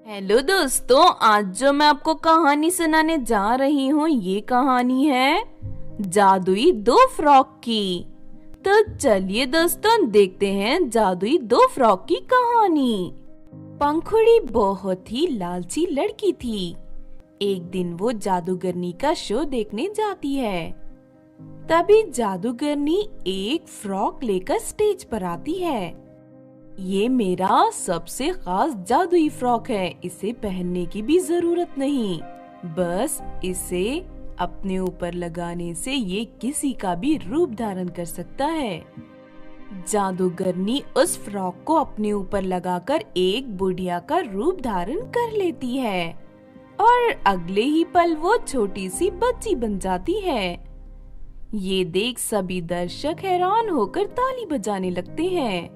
Hello दोस्तों, आज जो मैं आपको कहानी सुनाने जा रही हूँ ये कहानी है जादुई दो फ्रॉक की। तो चलिए दोस्तों देखते हैं जादुई दो फ्रॉक की कहानी। पंखुड़ी बहुत ही लालची लड़की थी। एक दिन वो जादूगरनी का शो देखने जाती है। तभी जादूगरनी एक फ्रॉक लेकर स्टेज पर आती है। ये मेरा सबसे खास जादुई फ्रॉक है, इसे पहनने की भी जरूरत नहीं, बस इसे अपने ऊपर लगाने से ये किसी का भी रूप धारण कर सकता है। जादूगरनी उस फ्रॉक को अपने ऊपर लगाकर एक बुढ़िया का रूप धारण कर लेती है और अगले ही पल वो छोटी सी बच्ची बन जाती है। ये देख सभी दर्शक हैरान होकर ताली बजाने लगते हैं।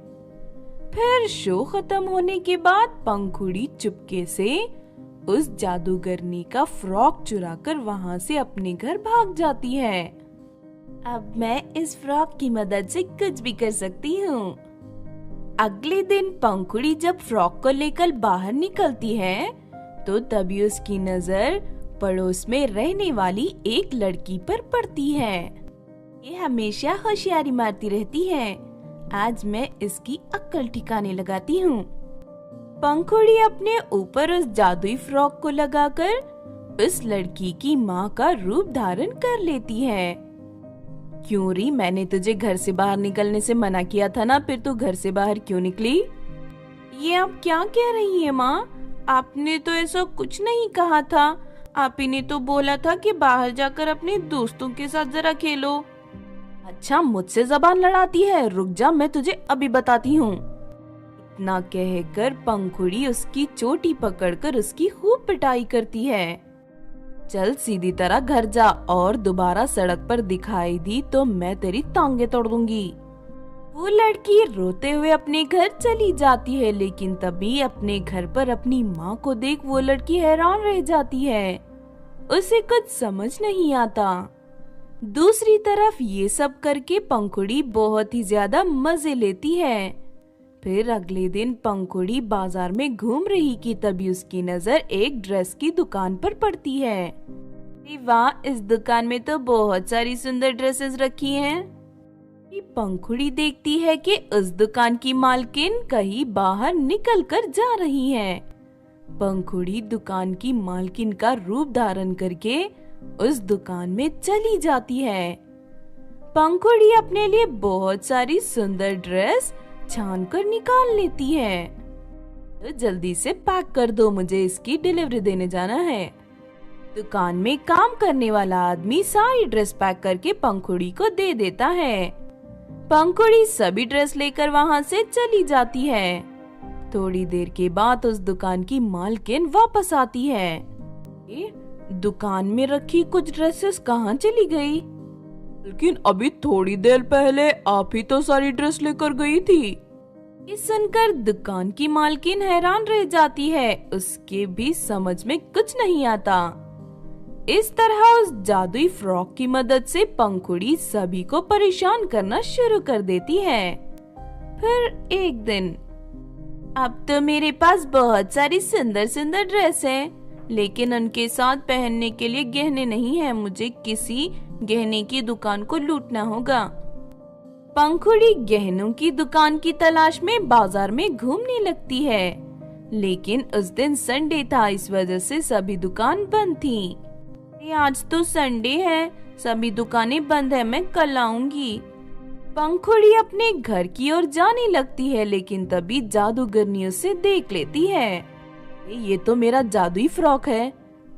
फिर शो खत्म होने के बाद पंखुड़ी चुपके से उस जादूगरनी का फ्रॉक चुराकर वहाँ से अपने घर भाग जाती है। अब मैं इस फ्रॉक की मदद से कुछ भी कर सकती हूँ। अगले दिन पंखुड़ी जब फ्रॉक को लेकर बाहर निकलती है तो तभी उसकी नजर पड़ोस में रहने वाली एक लड़की पर पड़ती है। ये हमेशा होशियारी मारती रहती है, आज मैं इसकी अक्ल ठिकाने लगाती हूँ। पंखुड़ी अपने ऊपर उस जादुई फ्रॉक को लगाकर उस लड़की की माँ का रूप धारण कर लेती है। क्यों री, मैंने तुझे घर से बाहर निकलने से मना किया था ना, फिर तू घर से बाहर क्यों निकली? ये आप क्या कह रही है माँ? आपने तो ऐसा कुछ नहीं कहा था। आप ही ने तो बोला था कि बाहर जाकर अपने दोस्तों के साथ जरा खेलो। अच्छा, मुझसे जबान लड़ाती है, रुक जा, मैं तुझे अभी बताती हूँ। इतना कहकर पंखुड़ी उसकी चोटी पकड़कर उसकी खूब पिटाई करती है। चल सीधी तरह घर जा और दोबारा सड़क पर दिखाई दी तो मैं तेरी टांगे तोड़ दूंगी। वो लड़की रोते हुए अपने घर चली जाती है, लेकिन तभी अपने घर पर अपनी माँ को देख वो लड़की हैरान रह जाती है। उसे कुछ समझ नहीं आता। दूसरी तरफ ये सब करके पंखुड़ी बहुत ही ज्यादा मजे लेती है। फिर अगले दिन पंखुड़ी बाजार में घूम रही कि तभी उसकी नजर एक ड्रेस की दुकान पर पड़ती है। वाह, इस दुकान में तो बहुत सारी सुंदर ड्रेसेस रखी हैं। पंखुड़ी देखती है कि उस दुकान की मालकिन कहीं बाहर निकल कर जा रही है। पंखुड़ी दुकान की मालकिन का रूप धारण करके उस दुकान में चली जाती है। पंखुड़ी अपने लिए बहुत सारी सुंदर ड्रेस छान कर निकाल लेती है। तो जल्दी से पैक कर दो, मुझे इसकी डिलीवरी देने जाना है। दुकान में काम करने वाला आदमी सारी ड्रेस पैक करके पंखुड़ी को दे देता है। पंखुड़ी सभी ड्रेस लेकर वहाँ से चली जाती है। थोड़ी देर के बाद उस दुकान की मालकिन वापस आती है। दुकान में रखी कुछ ड्रेसेस कहाँ चली गई? लेकिन अभी थोड़ी देर पहले आप ही तो सारी ड्रेस लेकर गई थी। ये सुनकर दुकान की मालकिन हैरान रह जाती है, उसके भी समझ में कुछ नहीं आता। इस तरह उस जादुई फ्रॉक की मदद से पंखुड़ी सभी को परेशान करना शुरू कर देती है। फिर एक दिन, अब तो मेरे पास बहुत सारी सुंदर सुंदर ड्रेस हैं, लेकिन उनके साथ पहनने के लिए गहने नहीं है। मुझे किसी गहने की दुकान को लूटना होगा। पंखुड़ी गहनों की दुकान की तलाश में बाजार में घूमने लगती है, लेकिन उस दिन संडे था, इस वजह से सभी दुकान बंद थी। आज तो संडे है, सभी दुकानें बंद है, मैं कल आऊंगी। पंखुड़ी अपने घर की ओर जाने लगती है, लेकिन तभी जादूगरनी उसे देख लेती है। ये तो मेरा जादुई फ्रॉक है,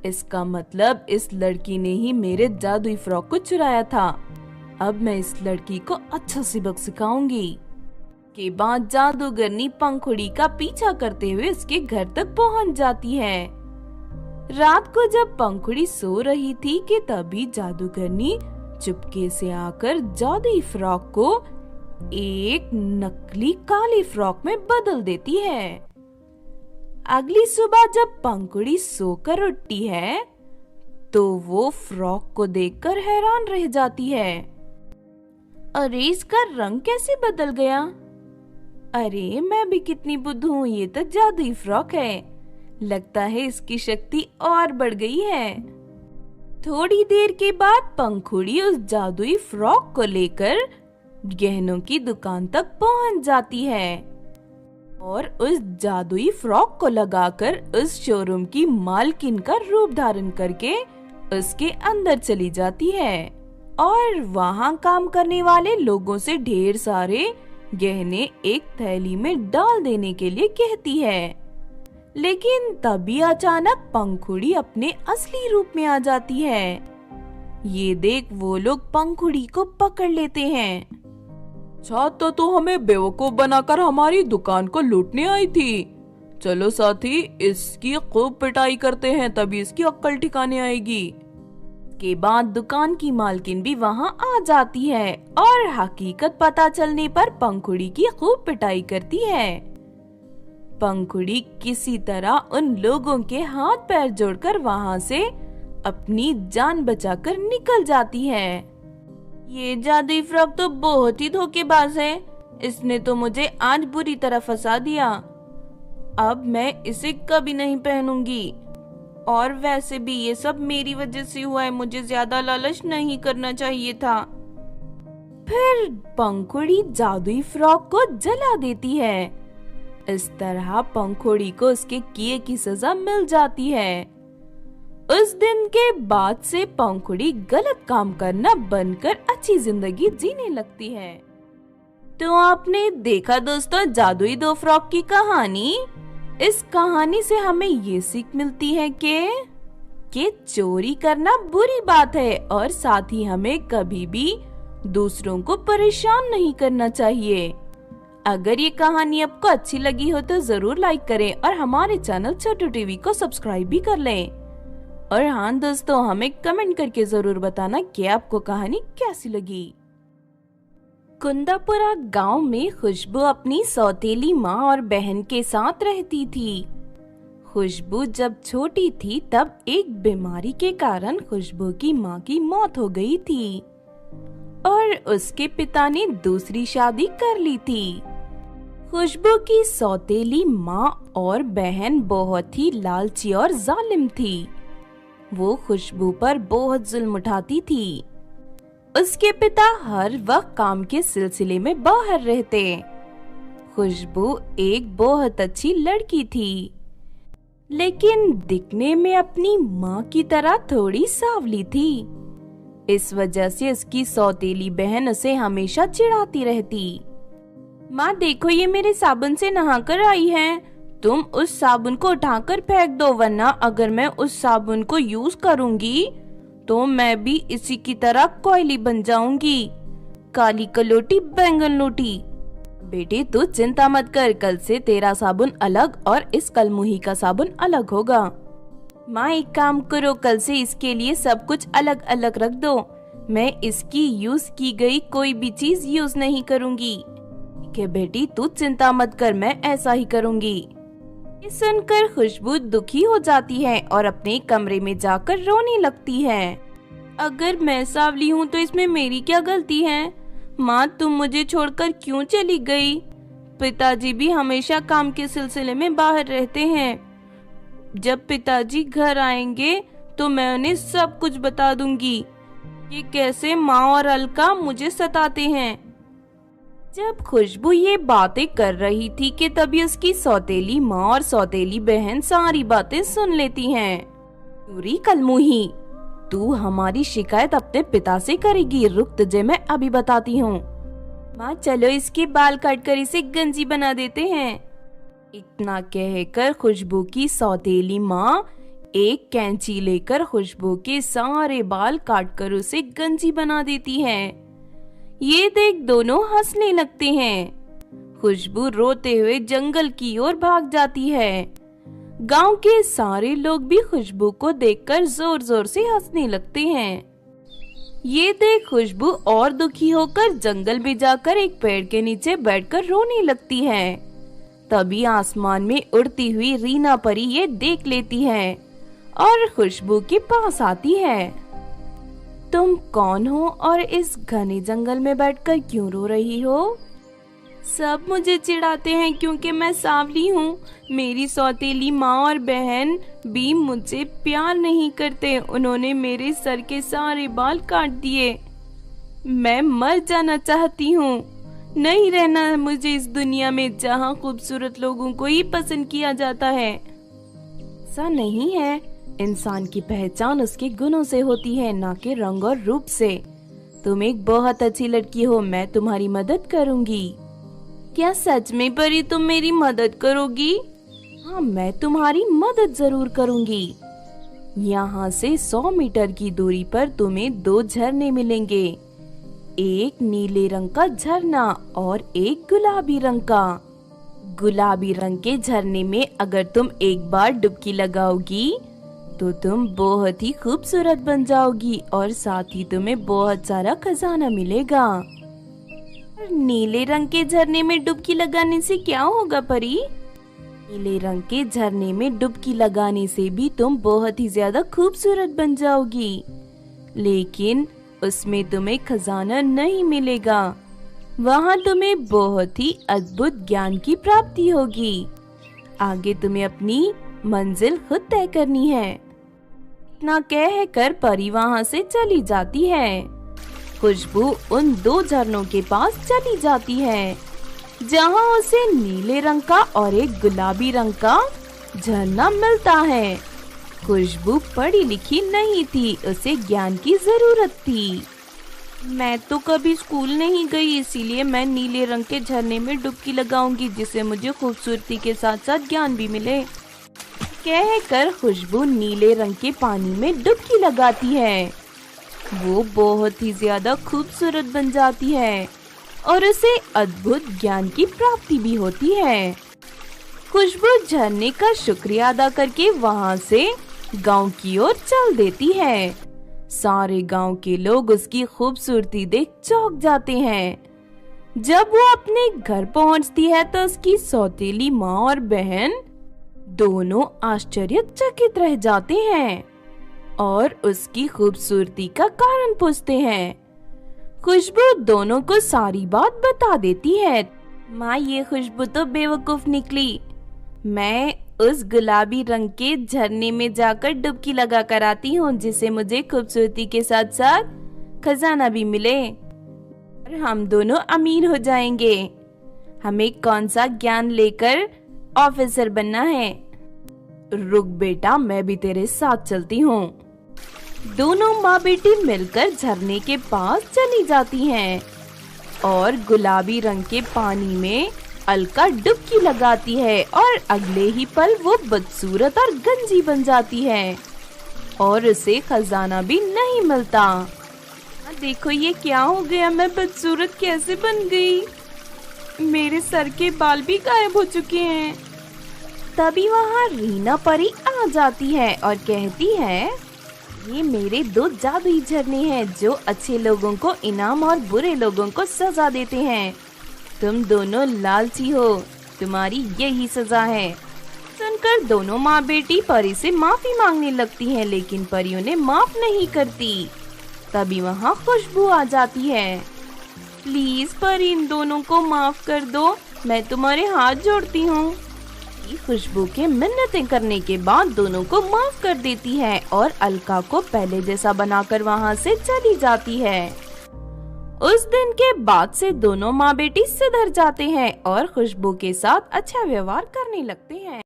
इसका मतलब इस लड़की ने ही मेरे जादुई फ्रॉक को चुराया था। अब मैं इस लड़की को अच्छा सबक सिखाऊंगी। के बाद जादूगरनी पंखुड़ी का पीछा करते हुए उसके घर तक पहुंच जाती है। रात को जब पंखुड़ी सो रही थी कि तभी जादूगरनी चुपके से आकर जादुई फ्रॉक को एक नकली काली फ्रॉक में बदल देती है। अगली सुबह जब पंखुड़ी सोकर उठती है तो वो फ्रॉक को देखकर हैरान रह जाती है। अरे, इसका रंग कैसे बदल गया? अरे, मैं भी कितनी बुद्धू हूँ, ये तो जादुई फ्रॉक है। लगता है इसकी शक्ति और बढ़ गई है। थोड़ी देर के बाद पंखुड़ी उस जादुई फ्रॉक को लेकर गहनों की दुकान तक पहुंच जाती है और उस जादुई फ्रॉक को लगाकर उस शोरूम की मालकिन का रूप धारण करके उसके अंदर चली जाती है और वहां काम करने वाले लोगों से ढेर सारे गहने एक थैली में डाल देने के लिए कहती है। लेकिन तभी अचानक पंखुड़ी अपने असली रूप में आ जाती है। ये देख वो लोग पंखुड़ी को पकड़ लेते हैं। छात्र तो हमें बेवकूफ बनाकर हमारी दुकान को लूटने आई थी। चलो साथी, इसकी खूब पिटाई करते हैं, तभी इसकी अक्ल ठिकाने आएगी। के बाद दुकान की मालकिन भी वहाँ आ जाती है और हकीकत पता चलने पर पंखुड़ी की खूब पिटाई करती है। पंखुड़ी किसी तरह उन लोगों के हाथ पैर जोड़कर वहाँ से अपनी जान बचाकर निकल जाती है। ये जादुई फ्रॉक तो बहुत ही धोखेबाज है। इसने तो मुझे आज बुरी तरह फंसा दिया। अब मैं इसे कभी नहीं पहनूंगी। और वैसे भी ये सब मेरी वजह से हुआ है, मुझे ज्यादा लालच नहीं करना चाहिए था। फिर पंखुड़ी जादुई फ्रॉक को जला देती है। इस तरह पंखुड़ी को उसके किए की सजा मिल जाती है। उस दिन के बाद से पंखुड़ी गलत काम करना बंद कर अच्छी जिंदगी जीने लगती है। तो आपने देखा दोस्तों जादुई दो फ्रॉक की कहानी। इस कहानी से हमें ये सीख मिलती है कि चोरी करना बुरी बात है और साथ ही हमें कभी भी दूसरों को परेशान नहीं करना चाहिए। अगर ये कहानी आपको अच्छी लगी हो तो जरूर लाइक करें और हमारे चैनल छोटू टीवी को सब्सक्राइब भी कर लें। और हाँ दोस्तों, हमें कमेंट करके जरूर बताना कि आपको कहानी कैसी लगी। कुंदापुरा गांव में खुशबू अपनी सौतेली माँ और बहन के साथ रहती थी। खुशबू जब छोटी थी तब एक बीमारी के कारण खुशबू की माँ की मौत हो गई थी और उसके पिता ने दूसरी शादी कर ली थी। खुशबू की सौतेली माँ और बहन बहुत ही लालची और जालिम थी। वो खुशबू पर बहुत जुल्म उठाती थी। उसके पिता हर वक्त काम के सिलसिले में बाहर रहते। खुशबू एक बहुत अच्छी लड़की थी, लेकिन दिखने में अपनी माँ की तरह थोड़ी सांवली थी। इस वजह से उसकी सौतेली बहन उसे हमेशा चिढ़ाती रहती। माँ देखो, ये मेरे साबुन से नहाकर आई है। तुम उस साबुन को उठाकर फेंक दो, वरना अगर मैं उस साबुन को यूज करूंगी तो मैं भी इसी की तरह कोयली बन जाऊंगी। काली कलोटी बैंगन लोटी। बेटी तू चिंता मत कर, कल से तेरा साबुन अलग और इस कलमुही का साबुन अलग होगा। माँ एक काम करो, कल से इसके लिए सब कुछ अलग अलग रख दो। मैं इसकी यूज की गई कोई भी चीज यूज नहीं करूंगी। ठीक है बेटी, तू चिंता मत कर, मैं ऐसा ही करूंगी। ये सुनकर खुशबू दुखी हो जाती है और अपने कमरे में जाकर रोने लगती है। अगर मैं सांवली हूँ तो इसमें मेरी क्या गलती है? माँ तुम मुझे छोड़कर क्यों चली गई? पिताजी भी हमेशा काम के सिलसिले में बाहर रहते हैं। जब पिताजी घर आएंगे तो मैं उन्हें सब कुछ बता दूंगी कि कैसे माँ और अलका मुझे सताते हैं। जब खुशबू ये बातें कर रही थी कि तभी उसकी सौतेली माँ और सौतेली बहन सारी बातें सुन लेती हैं। पूरी कलमुही, तू हमारी शिकायत अपने पिता से करेगी। रुक, तुझे मैं अभी बताती हूँ। माँ चलो इसके बाल काटकर इसे गंजी बना देते हैं। इतना कहकर खुशबू की सौतेली माँ एक कैंची लेकर खुशबू के सारे बाल काटकर उसे गंजी बना देती है। ये देख दोनों हंसने लगते हैं। खुशबू रोते हुए जंगल की ओर भाग जाती है। गांव के सारे लोग भी खुशबू को देखकर जोर जोर से हंसने लगते हैं। ये देख खुशबू और दुखी होकर जंगल में जाकर एक पेड़ के नीचे बैठकर रोने लगती है। तभी आसमान में उड़ती हुई रीना परी ये देख लेती है और खुशबू के पास आती है। तुम कौन हो और इस घने जंगल में बैठकर क्यों रो रही हो? सब मुझे चिढ़ाते हैं क्योंकि मैं सांवली हूँ। मेरी सौतेली माँ और बहन भी मुझे प्यार नहीं करते। उन्होंने मेरे सर के सारे बाल काट दिए। मैं मर जाना चाहती हूँ। नहीं रहना मुझे इस दुनिया में जहाँ खूबसूरत लोगों को ही पसंद किया जाता है। ऐसा नहीं है, इंसान की पहचान उसके गुणों से होती है, ना कि रंग और रूप से। तुम एक बहुत अच्छी लड़की हो, मैं तुम्हारी मदद करूंगी। क्या सच में परी तुम मेरी मदद करोगी? हाँ, मैं तुम्हारी मदद जरूर करूंगी। यहाँ से 100 मीटर की दूरी पर तुम्हें 2 झरने मिलेंगे, एक नीले रंग का झरना और एक गुलाबी रंग का। गुलाबी रंग के झरने में अगर तुम एक बार डुबकी लगाओगी तो तुम बहुत ही खूबसूरत बन जाओगी और साथ ही तुम्हें बहुत सारा खजाना मिलेगा। नीले रंग के झरने में डुबकी लगाने से क्या होगा परी? नीले रंग के झरने में डुबकी लगाने से भी तुम बहुत ही ज्यादा खूबसूरत बन जाओगी, लेकिन उसमें तुम्हें खजाना नहीं मिलेगा। वहाँ तुम्हें बहुत ही अद्भुत ज्ञान की प्राप्ति होगी। आगे तुम्हें अपनी मंजिल खुद तय करनी है। इतना कह कर परी वहाँ से चली जाती है। खुशबू उन 2 झरनों के पास चली जाती है जहाँ उसे नीले रंग का और एक गुलाबी रंग का झरना मिलता है। खुशबू पढ़ी लिखी नहीं थी, उसे ज्ञान की जरूरत थी। मैं तो कभी स्कूल नहीं गई, इसीलिए मैं नीले रंग के झरने में डुबकी लगाऊंगी, जिससे मुझे खूबसूरती के साथ साथ ज्ञान भी मिले। कहकर खुशबू नीले रंग के पानी में डुबकी लगाती है। वो बहुत ही ज्यादा खूबसूरत बन जाती है और उसे अद्भुत ज्ञान की प्राप्ति भी होती है। खुशबू झरने का शुक्रिया अदा करके वहाँ से गांव की ओर चल देती है। सारे गांव के लोग उसकी खूबसूरती देख चौंक जाते हैं। जब वो अपने घर पहुंचती है तो उसकी सौतेली माँ और बहन दोनों आश्चर्यचकित रह जाते हैं और उसकी खूबसूरती का कारण पूछते हैं। खुशबू दोनों को सारी बात बता देती है। माँ, ये खुशबू तो बेवकूफ निकली। मैं उस गुलाबी रंग के झरने में जाकर डुबकी लगा कर आती हूँ, जिससे मुझे खूबसूरती के साथ साथ खजाना भी मिले और हम दोनों अमीर हो जाएंगे। हमें कौन सा ज्ञान लेकर ऑफिसर बनना है? रुक बेटा, मैं भी तेरे साथ चलती हूँ। दोनों माँ बेटी मिलकर झरने के पास चली जाती हैं और गुलाबी रंग के पानी में अलका डुबकी लगाती है और अगले ही पल वो बदसूरत और गंजी बन जाती है और उसे खजाना भी नहीं मिलता। देखो ये क्या हो गया, मैं बदसूरत कैसे बन गई? मेरे सर के बाल भी गायब हो चुके हैं। तभी वहाँ रीना परी आ जाती है और कहती है, ये मेरे 2 जादुई झरने हैं जो अच्छे लोगों को इनाम और बुरे लोगों को सजा देते हैं। तुम दोनों लालची हो, तुम्हारी यही सजा है। सुनकर दोनों माँ बेटी परी से माफी मांगने लगती हैं, लेकिन परी उन्हें माफ नहीं करती। तभी वहाँ खुशबू आ जाती है। प्लीज परी, इन दोनों को माफ कर दो, मैं तुम्हारे हाथ जोड़ती हूँ। खुशबू के मिन्नतें करने के बाद दोनों को माफ कर देती है और अलका को पहले जैसा बनाकर वहाँ से चली जाती है। उस दिन के बाद से दोनों माँ बेटी सुधर जाते हैं और खुशबू के साथ अच्छा व्यवहार करने लगते हैं।